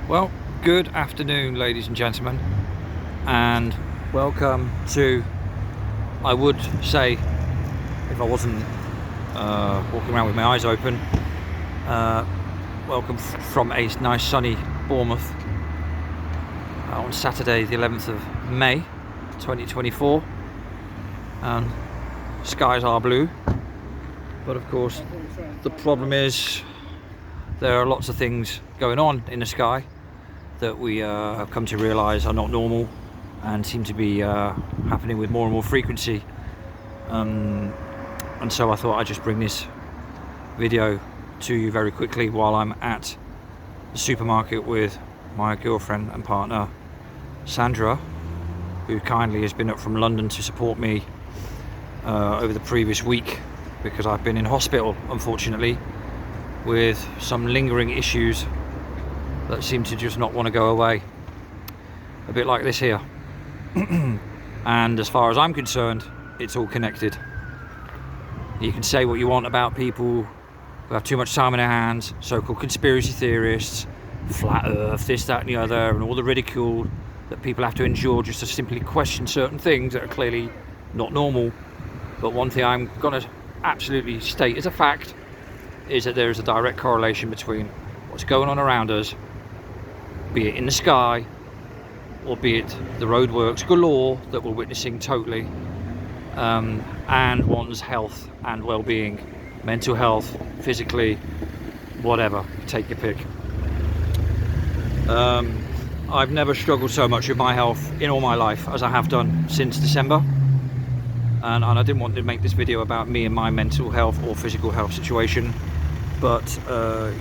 Well, good afternoon, ladies and gentlemen, and welcome to, I would say, if I wasn't walking around with my eyes open, welcome from a nice sunny Bournemouth on Saturday the 11th of May 2024, and skies are blue, but of course the problem is there are lots of things going on in the sky that we have come to realise are not normal and seem to be happening with more and more frequency. And so I thought I'd just bring this video to you very quickly while I'm at the supermarket with my girlfriend and partner Sandra, who kindly has been up from London to support me over the previous week, because I've been in hospital, unfortunately, with some lingering issues that seem to just not want to go away, a bit like this here. And as far as I'm concerned, it's all connected. You can say what you want about people who have too much time in their hands, so-called conspiracy theorists, flat earth, this, that and the other, and all the ridicule that people have to endure just to simply question certain things that are clearly not normal. But one thing I'm going to absolutely state as a fact is that there is a direct correlation between what's going on around us, be it in the sky or be it the roadworks galore that we're witnessing totally, and one's health and well-being, mental health, physically, whatever, take your pick. I've never struggled so much with my health in all my life as I have done since December, and I didn't want to make this video about me and my mental health or physical health situation, but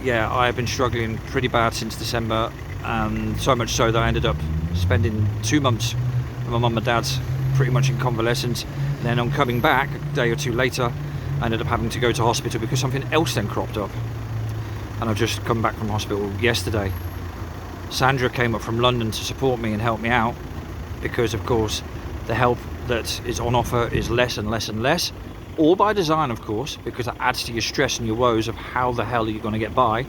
yeah, I have been struggling pretty bad since December, and so much so that I ended up spending 2 months with my mum and dad's pretty much in convalescence. And then on coming back a day or two later, I ended up having to go to hospital because something else then cropped up, and I've just come back from hospital yesterday. Sandra came up from London to support me and help me out, because of course the help that is on offer is less and less and less, all by design of course, because that adds to your stress and your woes of how the hell are you going to get by,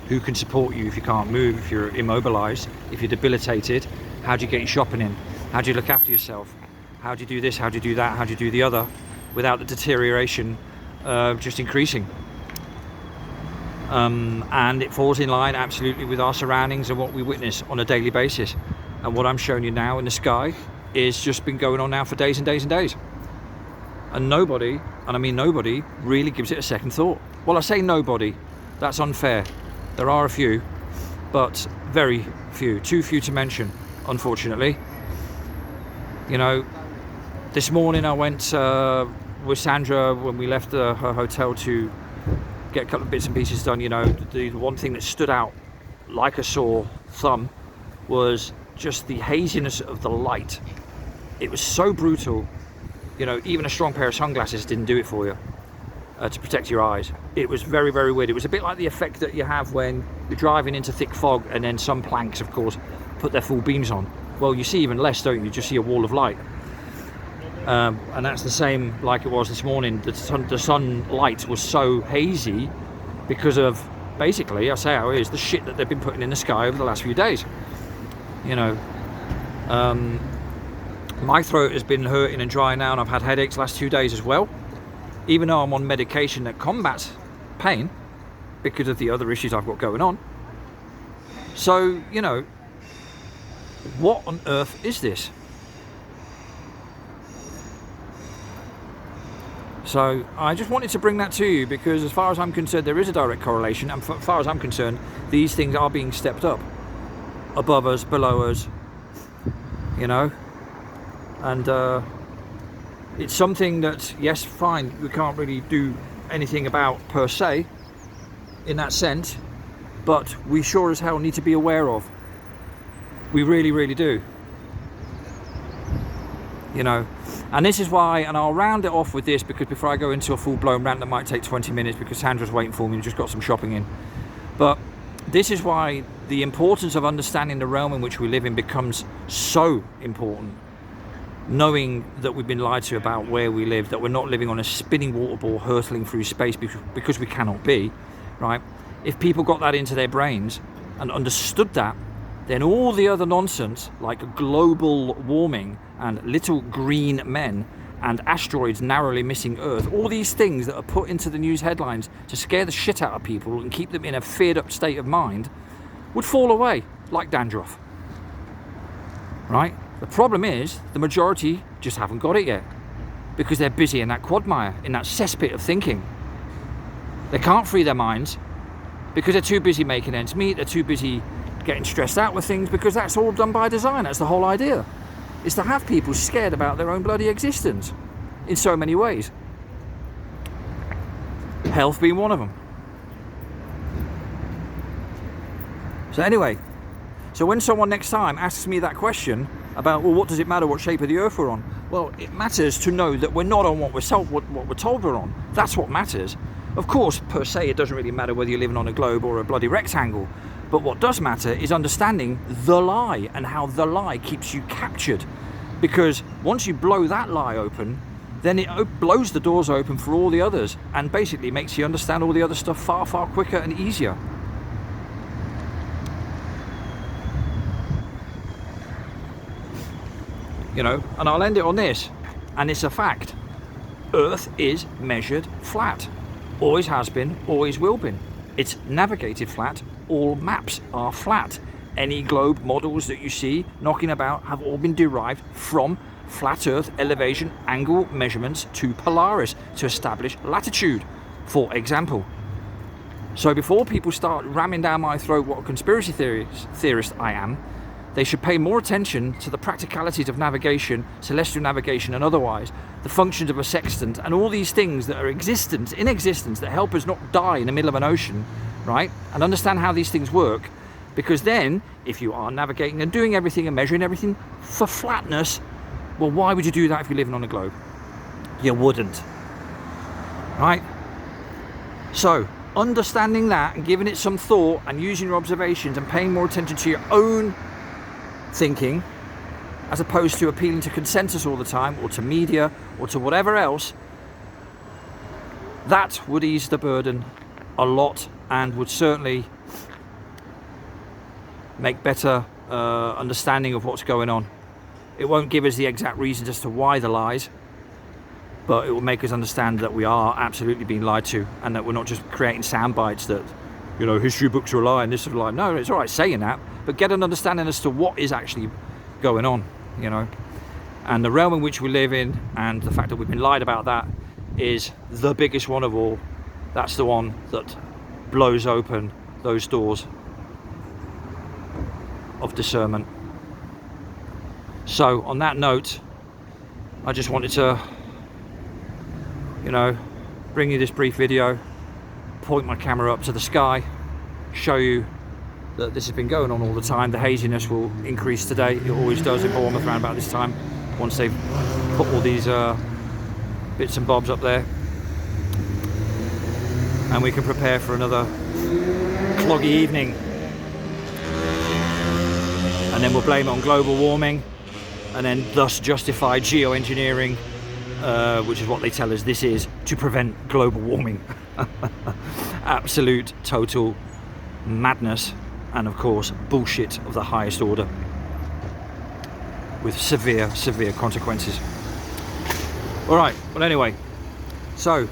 who can support you if you can't move, if you're immobilized, if you're debilitated, how do you get your shopping in, how do you look after yourself, how do you do this, how do you do that, how do you do the other, without the deterioration just increasing. And it falls in line absolutely with our surroundings and what we witness on a daily basis. And what I'm showing you now in the sky is just been going on now for days and days and days. And nobody, and I mean nobody, really gives it a second thought. Well, I say nobody, that's unfair. There are a few, but very few, too few to mention, unfortunately. You know, this morning I went with Sandra when we left her hotel to get a couple of bits and pieces done. You know, the one thing that stood out like a sore thumb was just the haziness of the light. It was so brutal. You know, even a strong pair of sunglasses didn't do it for you to protect your eyes. It was very, very weird. It was a bit like the effect that you have when you're driving into thick fog and then some planks, of course, put their full beams on. Well, you see even less, don't you? You just see a wall of light. And that's the same like it was this morning. The sunlight was so hazy because of, basically, I say how it is, the shit that they've been putting in the sky over the last few days. You know, my throat has been hurting and dry now, and I've had headaches the last 2 days as well, even though I'm on medication that combats pain because of the other issues I've got going on. So, you know, what on earth is this? So I just wanted to bring that to you, because as far as I'm concerned, there is a direct correlation, and as far as I'm concerned, these things are being stepped up above us, below us, you know. And it's something that, yes, fine, we can't really do anything about per se in that sense, but we sure as hell need to be aware of. We really, really do. You know, and this is why, and I'll round it off with this, because before I go into a full-blown rant that might take 20 minutes, because Sandra's waiting for me and just got some shopping in. But this is why the importance of understanding the realm in which we live in becomes so important. Knowing that we've been lied to about where we live, that we're not living on a spinning water ball hurtling through space because we cannot be, right? if people got that into their brains and understood that, then all the other nonsense like global warming and little green men and asteroids narrowly missing Earth, all these things that are put into the news headlines to scare the shit out of people and keep them in a feared up state of mind, would fall away like dandruff. Right? The problem is the majority just haven't got it yet, because they're busy in that quagmire, in that cesspit of thinking. They can't free their minds because they're too busy making ends meet, they're too busy getting stressed out with things, because that's all done by design. That's the whole idea, is to have people scared about their own bloody existence in so many ways. Health being one of them. So anyway, so when someone next time asks me that question about, well, what does it matter what shape of the earth we're on? Well, it matters to know that we're not on what we're told we're on. That's what matters. Of course, per se, it doesn't really matter whether you're living on a globe or a bloody rectangle. But what does matter is understanding the lie and how the lie keeps you captured. Because once you blow that lie open, then it blows the doors open for all the others and basically makes you understand all the other stuff far, far quicker and easier. You know, and I'll end it on this, and it's a fact. Earth is measured flat. Always has been, always will be. It's navigated flat. All maps are flat. Any globe models that you see knocking about have all been derived from flat Earth elevation angle measurements to Polaris to establish latitude, for example. So before people start ramming down my throat what a conspiracy theorist I am, they should pay more attention to the practicalities of navigation, celestial navigation and otherwise, the functions of a sextant and all these things that are in existence that help us not die in the middle of an ocean, right? And understand how these things work, because then if you are navigating and doing everything and measuring everything for flatness, well, why would you do that if you're living on a globe? You wouldn't, right? So understanding that and giving it some thought and using your observations and paying more attention to your own thinking, as opposed to appealing to consensus all the time or to media or to whatever else, that would ease the burden a lot and would certainly make better understanding of what's going on. It won't give us the exact reasons as to why the lies, but it will make us understand that we are absolutely being lied to and that we're not just creating sound bites that, you know, history books are a lie and this is a lie. No, it's all right saying that, but get an understanding as to what is actually going on, you know. And the realm in which we live in and the fact that we've been lied about, that is the biggest one of all. That's the one that blows open those doors of discernment. So on that note, I just wanted to, you know, bring you this brief video, point my camera up to the sky, show you that this has been going on all the time. The haziness will increase today. It always does in Bournemouth around about this time, once they've put all these bits and bobs up there, and we can prepare for another cloggy evening, and then we'll blame it on global warming and then thus justify geoengineering, which is what they tell us this is, to prevent global warming. Absolute total madness, and of course bullshit of the highest order with severe consequences. Alright, well anyway, so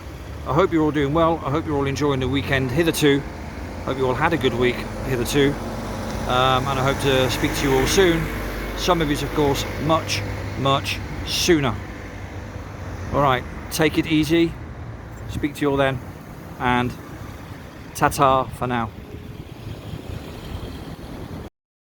I hope you're all doing well. I hope you're all enjoying the weekend hitherto. Hope you all had a good week hitherto, and I hope to speak to you all soon. Some of you, of course, much sooner. Alright, take it easy. Speak to you all then, and ta-ta for now.